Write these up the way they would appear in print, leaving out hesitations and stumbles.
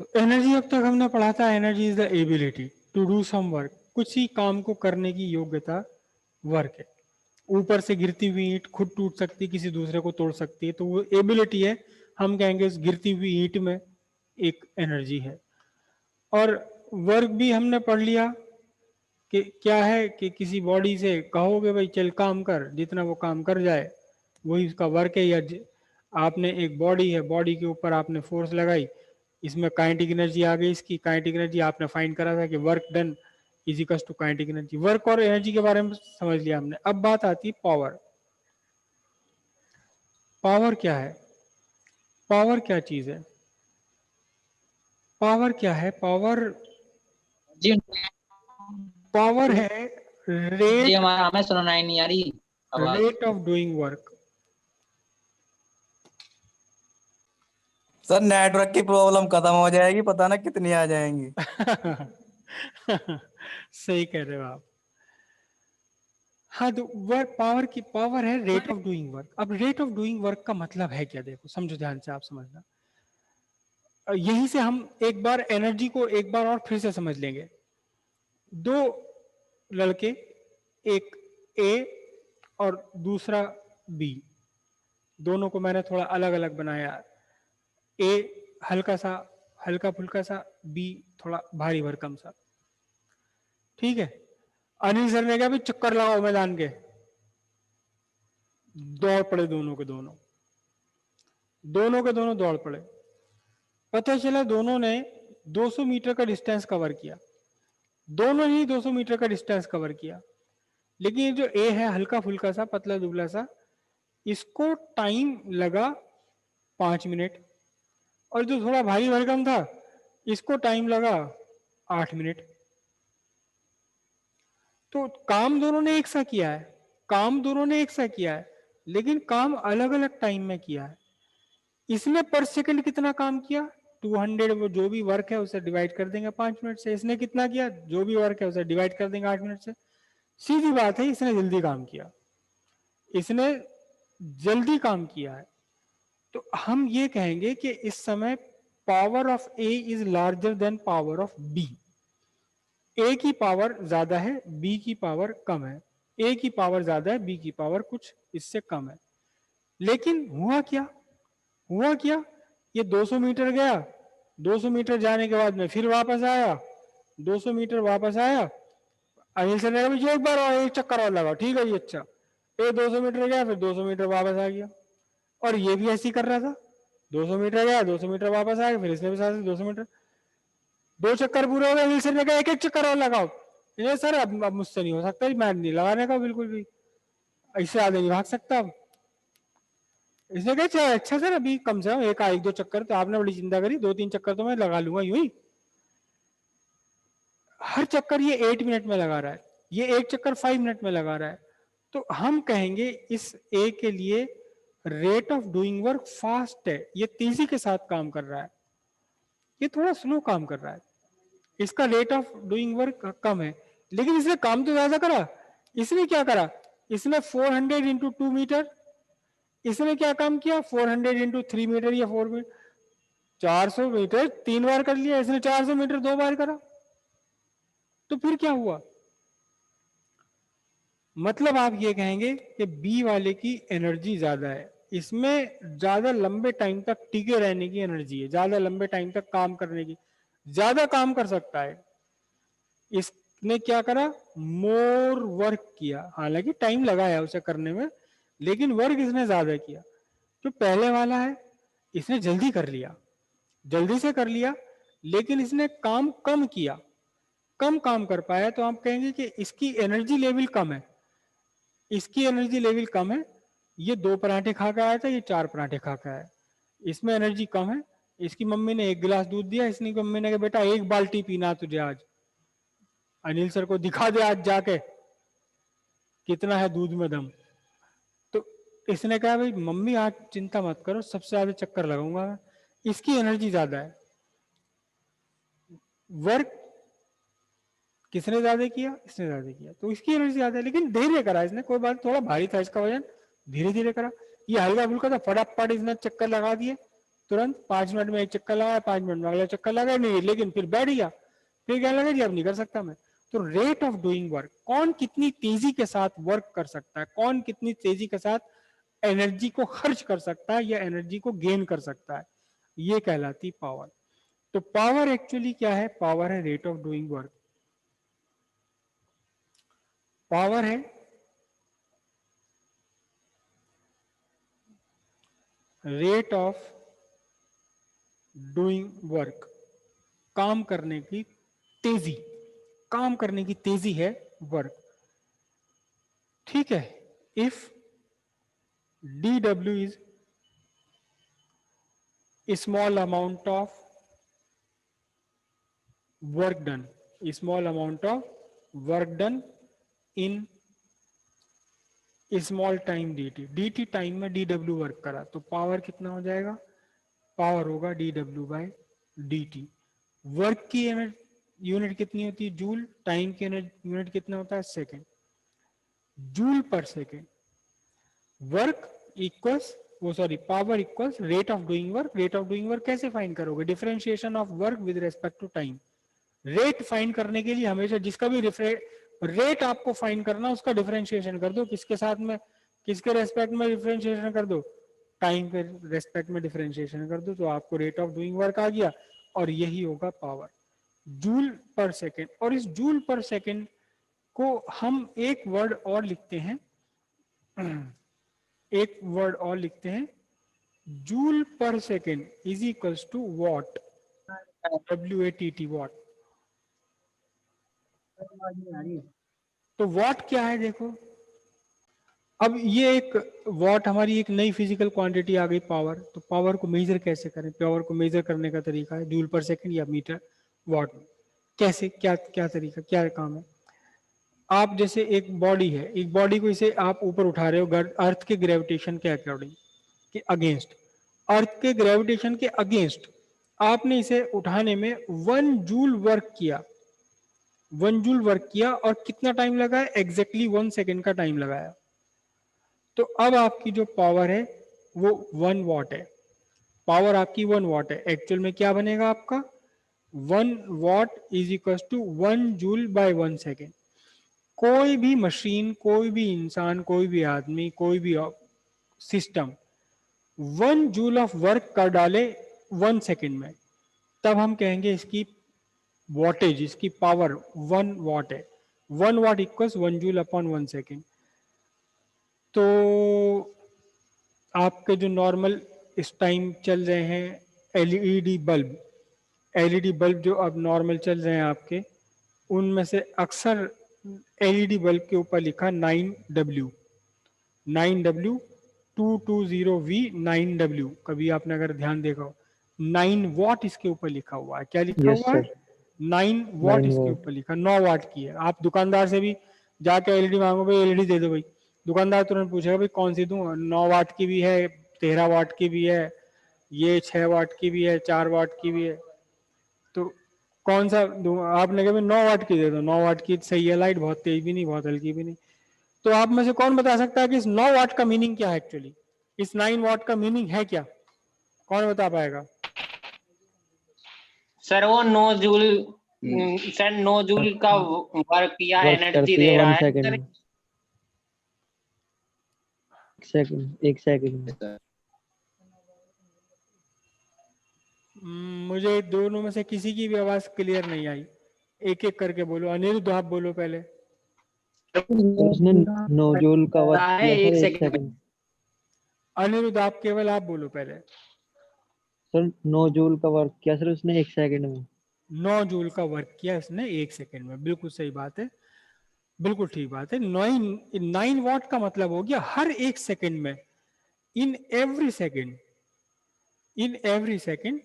तो एनर्जी अब तक हमने पढ़ा था, energy is the ability to do some work, कुछ ही काम को करने की योग्यता वर्क है। ऊपर से गिरती हुई ईंट खुद टूट सकती, किसी दूसरे को तोड़ सकती है, तो वो एबिलिटी है। हम कहेंगे उस गिरती हुई ईंट में एक एनर्जी है। और वर्क भी हमने पढ़ लिया कि क्या है कि किसी बॉडी से कहोगे भाई चल काम कर, जितना वो काम कर जाए वही उसका वर्क है। या आपने एक बॉडी है, बॉडी के ऊपर आपने फोर्स लगाई, इसमें काइनेटिक एनर्जी आ गई, इसकी काइनेटिक एनर्जी आपने फाइंड करा था कि work done is equals to kinetic energy. Work और एनर्जी के बारे में समझ लिया हमने। अब बात आती है पावर। पावर क्या है? पावर क्या चीज है? पावर क्या है? पावर, जी पावर है जी, रेट, हमारा हमें सुनाई नहीं आ रही आवाज। Rate of doing work. Sir network की प्रॉब्लम खत्म हो जाएगी, पता ना कितनी आ जाएंगी। सही कह रहे हो आप। हाँ, तो वर्क, पावर की पावर है रेट ऑफ डूइंग वर्क। अब रेट ऑफ डूइंग वर्क का मतलब है क्या? देखो समझो ध्यान से, आप समझना। यहीं से हम एक बार एनर्जी को एक बार और फिर से समझ लेंगे। दो लड़के, एक ए और दूसरा बी, दोनों को मैंने थोड़ा अलग अलग बनाया। ए हल्का सा, हल्का फुल्का सा, बी थोड़ा भारी भरकम सा। ठीक है। अनिल सर ने कहा भी चक्कर लगाओ मैदान के, दौड़ पड़े दोनों के दोनों, दोनों के दोनों दौड़ पड़े। पता चला दोनों ने 200 मीटर का डिस्टेंस कवर किया, दोनों ही 200 मीटर का डिस्टेंस कवर किया। लेकिन ये जो ए है हल्का फुल्का सा, पतला दुबला सा, इसको टाइम लगा 5 मिनट, और जो थोड़ा भारी भरकम था इसको टाइम लगा 8 मिनट। तो काम दोनों ने एक सा किया है, काम दोनों ने एक सा किया है, लेकिन काम अलग अलग टाइम में किया है। इसने पर सेकंड कितना काम किया? 200, वो जो भी वर्क है उसे डिवाइड कर देंगे 5 मिनट से। इसने कितना किया? जो भी वर्क है उसे डिवाइड कर देंगे 8 मिनट से। सीधी बात है, इसने जल्दी काम किया, इसने जल्दी काम किया है। तो हम ये कहेंगे कि इस समय power of A is larger than power of B. A की पावर ज्यादा है, बी की पावर कम है। ए की पावर ज्यादा है, बी की पावर कुछ इससे कम है। लेकिन हुआ क्या? हुआ क्या? ये 200 मीटर गया, 200 मीटर जाने के बाद में फिर वापस आया, 200 मीटर वापस आया। अनिल सर ने कहा मुझे एक बार और एक चक्कर और लगाओ। ठीक है जी, अच्छा। ये 200 मीटर गया, फिर 200 मीटर वापस आ गया। और ये भी ऐसे ही कर रहा था, 200 मीटर गया, 200 मीटर वापस आया, फिर इसने भी साथ 200 मीटर। 2 चक्कर पूरे हो गए। अनिल सर ने कहा एक एक चक्कर और लगाओ। ये सर अब मुझसे नहीं हो सकता, मैं नहीं लगाने का बिल्कुल भी, इससे आगे नहीं भाग सकता अब। इसने कहा अच्छा अच्छा सर, अभी कम से कम एक दो चक्कर तो आपने बड़ी चिंता करी, 2-3 चक्कर तो मैं लगा लूंगा यूं ही। हर चक्कर ये 8 मिनट में लगा रहा है, ये एक चक्कर 5 मिनट में लगा रहा है। तो हम कहेंगे इस ए के लिए rate of doing work fast है, ये तेजी के साथ काम कर रहा है, ये थोड़ा स्लो काम कर रहा है, इसका रेट ऑफ डूइंग वर्क कम है। लेकिन इसने काम तो ज्यादा करा। इसने क्या करा? इसने 400 इंटू 2 मीटर, इसने क्या काम किया? 400 इंटू 3 मीटर या 4 मीटर, 400 मीटर 3 बार कर लिया, इसने 400 मीटर 2 बार करा। तो फिर क्या हुआ? मतलब आप ये कहेंगे कि बी वाले की एनर्जी ज्यादा है, इसमें ज्यादा लंबे टाइम तक टिके रहने की एनर्जी है, ज्यादा लंबे टाइम तक काम करने की, ज्यादा काम कर सकता है। इसने क्या करा? मोर वर्क किया, हालांकि टाइम लगा है उसे करने में, लेकिन वर्क इसने ज्यादा किया। जो पहले वाला है इसने जल्दी कर लिया, जल्दी से कर लिया, लेकिन इसने काम कम किया, कम काम कर पाया। तो आप कहेंगे कि इसकी एनर्जी लेवल कम है, इसकी एनर्जी लेवल कम है। ये 2 पराठे खा के आया था, ये 4 पराठे खा के आया, इसमें एनर्जी कम है। इसकी मम्मी ने 1 गिलास दूध दिया, इसकी मम्मी ने कहा बेटा 1 बाल्टी पीना तुझे आज, अनिल सर को दिखा दे आज जाके कितना है दूध में दम। तो इसने कहा भाई मम्मी आज चिंता मत करो, सबसे ज्यादा चक्कर लगाऊंगा मैं। इसकी एनर्जी ज्यादा है। वर्क किसने ज्यादा किया? इसने ज्यादा किया, तो इसकी एनर्जी ज्यादा है, लेकिन धीरे करा इसने। कोई बात, थोड़ा भारी था इसका वजन, धीरे धीरे करा। ये हल्का फुल्का था, फटाफट इसने चक्कर लगा दिए, तुरंत 5 मिनट में एक चक्कर लगाया, 5 मिनट में अगला चक्कर लगाया, नहीं लेकिन फिर बैठ गया, फिर क्या लगा जी अब नहीं कर सकता मैं। तो रेट ऑफ डूइंग वर्क, कौन कितनी तेजी के साथ वर्क कर सकता है, कौन कितनी तेजी के साथ एनर्जी को खर्च कर सकता है या एनर्जी को गेन कर सकता है, ये कहलाती पावर। तो पावर एक्चुअली क्या है, पावर है rate of doing work. Power है रेट ऑफ डूइंग वर्क, काम करने की तेजी, काम करने की तेजी है वर्क। ठीक है, if dw is a small amount of work done, a small amount of work done in small time dt time में dw वर्क करा, तो पावर कितना हो जाएगा, पावर होगा dw बाय dt। वर्क की यूनिट कितनी होती है, जूल, टाइम की यूनिट कितना होता है, सेकेंड, जूल पर सेकेंड। वर्क इक्वल्स वो sorry power equals rate of doing work. Rate of doing work कैसे फाइंड करोगे, differentiation of work with respect to time. Rate find करने के लिए हमेशा जिसका भी रेट आपको फाइंड करना, उसका डिफरेंशिएशन कर दो, किसके साथ में, किसके रेस्पेक्ट में डिफरेंशिएशन कर दो, टाइम के रेस्पेक्ट में डिफरेंशिएशन कर दो, तो आपको रेट ऑफ डूइंग वर्क आ गया, और यही होगा पावर, जूल पर सेकेंड। और इस जूल पर सेकेंड को हम एक वर्ड और लिखते हैं, एक वर्ड और लिखते हैं, जूल पर second is equals to watt, WATT watt. तो वॉट क्या है देखो, अब ये एक वॉट हमारी एक नई फिजिकल क्वांटिटी आ गई पावर। तो पावर को मेजर कैसे करें, पावर को मेजर करने का तरीका है जूल पर सेकेंड या मीटर वॉट। कैसे, क्या क्या तरीका, क्या काम है। आप जैसे एक बॉडी है, एक बॉडी को इसे आप ऊपर उठा रहे हो अर्थ के ग्रेविटेशन के अकॉर्डिंग, के अगेंस्ट, अर्थ के ग्रेविटेशन के अगेंस्ट आपने इसे उठाने में 1 जूल वर्क किया, 1 जूल वर्क किया, और कितना टाइम लगाया, एग्जैक्टली 1 सेकेंड का टाइम लगाया। तो अब आपकी जो पावर है वो 1 वॉट है, पावर आपकी 1 वॉट है। एक्चुअल में क्या बनेगा आपका, 1 watt is equal to 1 joule by 1 second. कोई भी मशीन, कोई भी इंसान, कोई भी आदमी, कोई भी सिस्टम 1 जूल ऑफ वर्क कर डाले 1 सेकेंड में, तब हम कहेंगे इसकी वॉटेज, इसकी पावर 1 वॉट है। 1 what equals 1 joule upon 1 second. तो आपके जो नॉर्मल इस टाइम चल रहे हैं एलईडी बल्ब, एलईडी बल्ब जो अब नॉर्मल चल रहे हैं आपके, उनमें से अक्सर एलईडी बल्ब के ऊपर लिखा 9W, 9W 220V 9W, कभी आपने अगर ध्यान देखा हो, 9 वॉट इसके ऊपर लिखा हुआ है। क्या लिखा यस हुआ है, सर, 9 वॉट 9 इसके वॉट। ऊपर लिखा, 9 वाट की है। आप दुकानदार से भी जाके एलईडी मांगो, भाई एलईडी दे दो भाई, दुकानदार तुरंत पूछेगा भाई कौन सी दूं, 9 वाट की भी है, 13 वाट की भी है, ये 6 वाट की भी है, 4 वाट की भी है, तो कौन सा दूं। आपने कहा 9 वाट की दे दो, 9 वाट की सही है लाइट, बहुत तेज भी नहीं बहुत हल्की भी नहीं। तो आप में से कौन बता सकता है कि इस 9 वाट का मीनिंग क्या है, एक्चुअली इस 9 वाट का मीनिंग है क्या, कौन बता पाएगा। सर वो 9 जूल, सर 9 जूल का वर्क या वर्क एनर्जी करती है दे रहा 1 है सेकेंड सर। में, 1 सेकेंड में। मुझे दोनों में से किसी की भी आवाज क्लियर नहीं आई, एक एक करके बोलो। अनिरुद्ध आप बोलो पहले। उसने 9 जूल का वर्क है किया सर 1 1 सेकंड में। सेकेंड। अनिरुद्ध आप केवल आप बोलो पहले। सर 9 जूल का वर्क किया सर उसने 1 सेकेंड में। 9 जूल का वर्क किया इसने 1 सेकेंड में, बिल्कुल सही बात है, बिल्कुल ठीक बात है। 9 वॉट का मतलब हो गया हर 1 सेकेंड में, in every second, in every second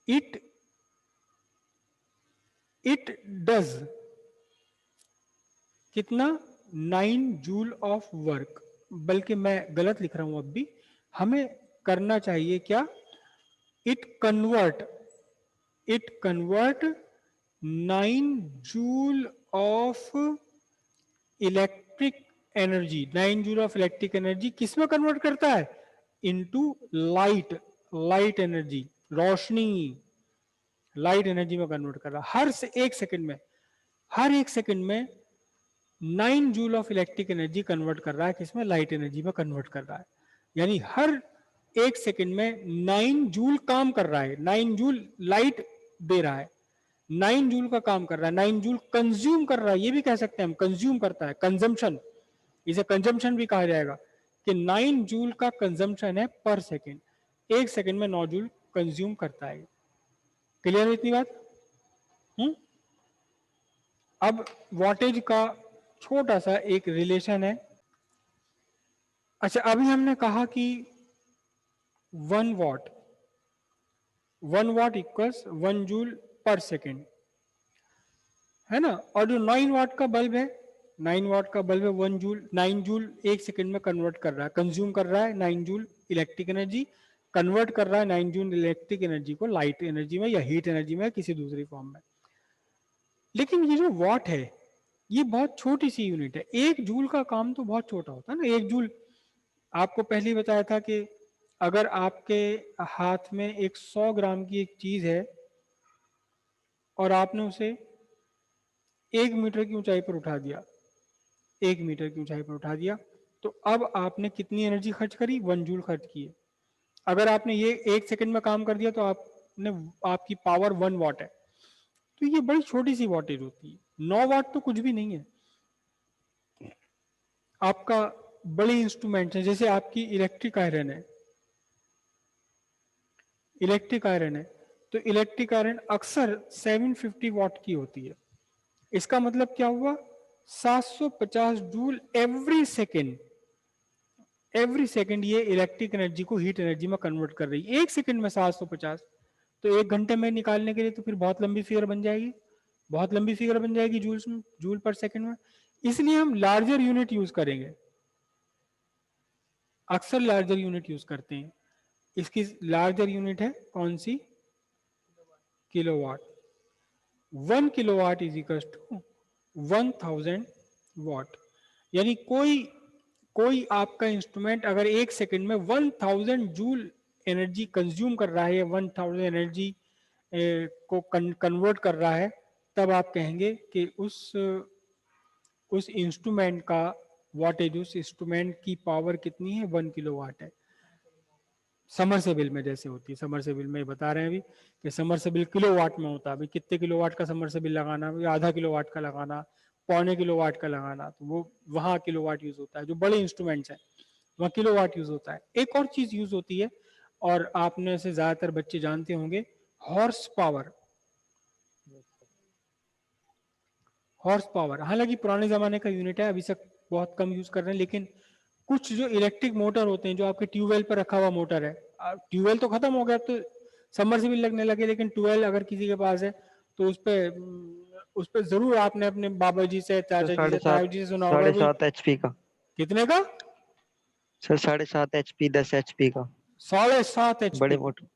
it does कितना, 9 जूल ऑफ वर्क। बल्कि मैं गलत लिख रहा हूं, अब भी हमें करना चाहिए क्या, it convert 9 joule of electric energy, 9 joule of electric energy किस में कन्वर्ट करता है, इनटू लाइट, लाइट एनर्जी, रोशनी लाइट एनर्जी में कन्वर्ट कर रहा है। हर एक सेकंड में 9 joule of electric energy convert कर रहा है, किसमें? लाइट एनर्जी में कन्वर्ट कर रहा है। यानी हर एक सेकंड में 9 जूल काम कर रहा है, 9 जूल लाइट दे रहा है, 9 जूल का काम कर रहा है, 9 जूल कंज्यूम कर रहा है, ये भी कह सकते हैं हम, कंज्यूम करता है, कंजम्पशन, इसे कंजम्पशन भी कहा जाएगा कि 9 जूल का कंजम्पशन है पर सेकंड, एक सेकंड में 9 जूल कंज्यूम करता है। क्लियर है इतनी बात? अब वॉटेज का छोटा सा एक रिलेशन है। अच्छा, अभी हमने कहा कि 1 वाट इक्वल्स 1 जूल पर सेकेंड, है ना? और जो 9 वाट का बल्ब है, 9 वाट का बल्ब है, 1 जूल, 9 जूल एक सेकेंड में कन्वर्ट कर रहा है, कंज्यूम कर रहा है 9 जूल इलेक्ट्रिक एनर्जी, कन्वर्ट कर रहा है 9 जूल इलेक्ट्रिक एनर्जी को लाइट एनर्जी में या हीट एनर्जी में, किसी दूसरी फॉर्म में। लेकिन ये जो वॉट है, ये बहुत छोटी सी यूनिट है। 1 जूल का काम तो बहुत छोटा होता है ना। 1 जूल, आपको पहले ही बताया था कि अगर आपके हाथ में एक 100 ग्राम की एक चीज है और आपने उसे 1 मीटर की ऊंचाई पर उठा दिया, 1 मीटर की ऊंचाई पर उठा दिया, तो अब आपने कितनी एनर्जी खर्च करी? 1 जूल खर्च की है। अगर आपने ये 1 सेकंड में काम कर दिया तो आपकी पावर 1 वाट है। तो ये बड़ी छोटी सी वॉटेज होती है। 9 वाट तो कुछ भी नहीं है। आपका बड़ी इंस्ट्रूमेंट है, जैसे आपकी इलेक्ट्रिक आयरन है, तो इलेक्ट्रिक आयरन अक्सर 750 वाट की होती है। इसका मतलब क्या हुआ? 750 जूल एवरी सेकेंड ये इलेक्ट्रिक एनर्जी को हीट एनर्जी में कन्वर्ट कर रही है। एक सेकेंड में 750, तो 1 घंटे में निकालने के लिए तो फिर बहुत लंबी फिगर बन जाएगी, जूल पर सेकेंड में। इसलिए हम लार्जर यूनिट यूज करेंगे, अक्सर लार्जर यूनिट यूज करते हैं। इसकी लार्जर यूनिट है कौन सी? Kilowatt. 1 kilowatt is equal to 1000 watt. यानी कोई आपका इंस्ट्रूमेंट अगर एक सेकंड में 1000 जूल एनर्जी कंज्यूम कर रहा है, 1000 एनर्जी को कन्वर्ट कर रहा है, तब आप कहेंगे कि उस इंस्ट्रूमेंट का वॉटेज, उस इंस्ट्रूमेंट की पावर कितनी है? 1 किलोवाट है। समरसेबिल में जैसे होती है, समरसेबिल में बता रहे हैं अभी कि समरसेबिल किलोवाट में होता है। अभी कितने किलोवाट का समरसेबिल लगाना, आधा किलोवाट का लगाना, पौने किलोवाट का लगाना, तो वो वहां किलोवाट यूज होता है। जो बड़े इंस्ट्रूमेंट्स हैं वहां किलोवाट यूज होता है। एक और चीज यूज होती है, और आपने से ज्यादातर बच्चे जानते होंगे, हॉर्स पावर। हालांकि पुराने जमाने का यूनिट है, अभी से बहुत कम यूज कर रहे हैं, लेकिन कुछ जो इलेक्ट्रिक मोटर होते हैं, जो आपके ट्यूबवेल पर रखा हुआ मोटर है, ट्यूबवेल तो खत्म हो गया तो सबमर्सिबल लगने लगे, लेकिन ट्यूबवेल अगर किसी के पास है तो उस पे जरूर आपने अपने बाबा जी से, चाचा जी से, ताऊ जी से सुना होगा। 7.5 HP का। कितने का? सर 7.5 HP, 10 HP का 7.5 HP। बड़े मोटर।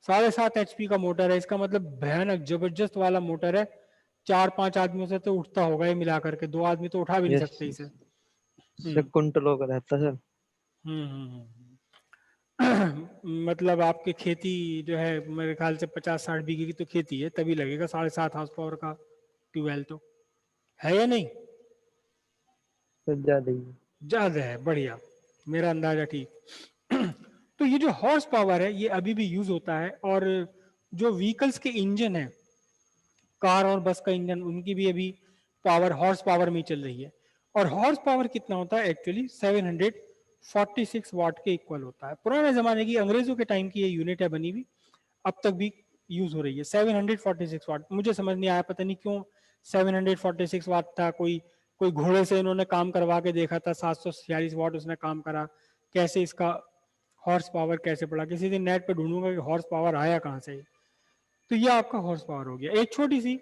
7.5 HP का मोटर है। इसका मतलब भयानक जबरदस्त वाला मोटर है। 4-5 आदमियों से तो उठता होगा ये मिला करके, 2 आदमी तो उठा भी नहीं सकते इसे। सर कुंटलों का रहता सर। मतलब आपकी खेती जो है मेरे ख्याल से 50-60 बीघे की तो खेती है, तभी लगेगा 7.5 हॉर्स पावर का ट्यूबवेल, तो है या नहीं? सर ज्यादा ही। ज्यादा है, बढ़िया, मेरा अंदाजा ठीक। तो ये जो हॉर्स पावर है ये अभी भी यूज होता है। और जो व्हीकल्स के इंजन है, कार और बस का इंजन, उनकी भी अभी पावर हॉर्स पावर में चल रही है। और हॉर्स पावर कितना होता है? एक्चुअली 746 वाट के इक्वल होता है। पुराने जमाने की, अंग्रेजों के टाइम की ये यूनिट है बनी हुई, अब तक भी यूज हो रही है। 746 वाट। मुझे समझ नहीं आया, पता नहीं क्यों 746 वाट था। कोई घोड़े से इन्होंने काम करवा के देखा था, 746 वाट उसने काम करा। कैसे इसका हॉर्स पावर कैसे पड़ा? किसी दिन नेट पे ढूंढूंगा कि हॉर्स पावर आया कहां से। तो ये आपका हॉर्स पावर हो गया। एक छोटी सी